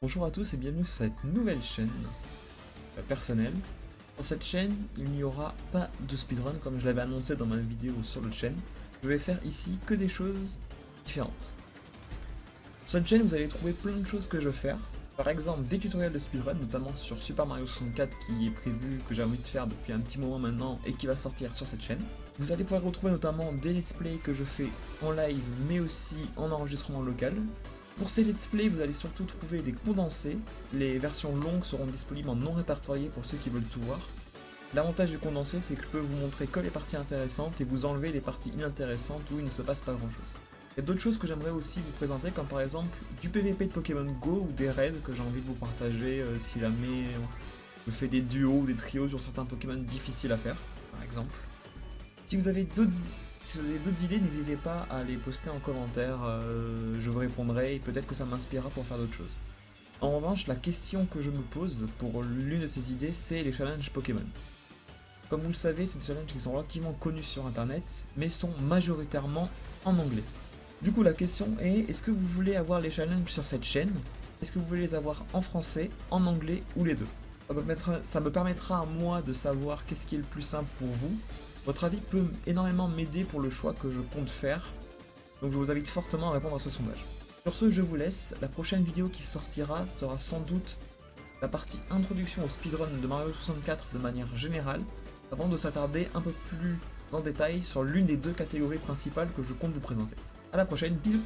Bonjour à tous et bienvenue sur cette nouvelle chaîne personnelle. Sur cette chaîne, il n'y aura pas de speedrun comme je l'avais annoncé dans ma vidéo sur l'autre chaîne. Je vais faire ici que des choses différentes. Sur cette chaîne, vous allez trouver plein de choses que je veux faire. Par exemple, des tutoriels de speedrun, notamment sur Super Mario 64 qui est prévu, que j'ai envie de faire depuis un petit moment maintenant et qui va sortir sur cette chaîne. Vous allez pouvoir retrouver notamment des let's play que je fais en live mais aussi en enregistrement local. Pour ces let's play, vous allez surtout trouver des condensés. Les versions longues seront disponibles en non répertorié pour ceux qui veulent tout voir. L'avantage du condensé, c'est que je peux vous montrer que les parties intéressantes et vous enlever les parties inintéressantes où il ne se passe pas grand chose. Il y a d'autres choses que j'aimerais aussi vous présenter, comme par exemple du PVP de Pokémon Go ou des raids que j'ai envie de vous partager si jamais je fais des duos ou des trios sur certains Pokémon difficiles à faire, par exemple. Si vous avez d'autres idées, n'hésitez pas à les poster en commentaire, je vous répondrai et peut-être que ça m'inspirera pour faire d'autres choses. En revanche, la question que je me pose pour l'une de ces idées, c'est les challenges Pokémon. Comme vous le savez, c'est des challenges qui sont relativement connus sur internet, mais sont majoritairement en anglais. Du coup, la question est, est-ce que vous voulez avoir les challenges sur cette chaîne? Est-ce que vous voulez les avoir en français, en anglais ou les deux? Ça me permettra à moi de savoir qu'est-ce qui est le plus simple pour vous. Votre avis peut énormément m'aider pour le choix que je compte faire, donc je vous invite fortement à répondre à ce sondage. Sur ce, je vous laisse. La prochaine vidéo qui sortira sera sans doute la partie introduction au speedrun de Mario 64 de manière générale, avant de s'attarder un peu plus en détail sur l'une des deux catégories principales que je compte vous présenter. A la prochaine, bisous!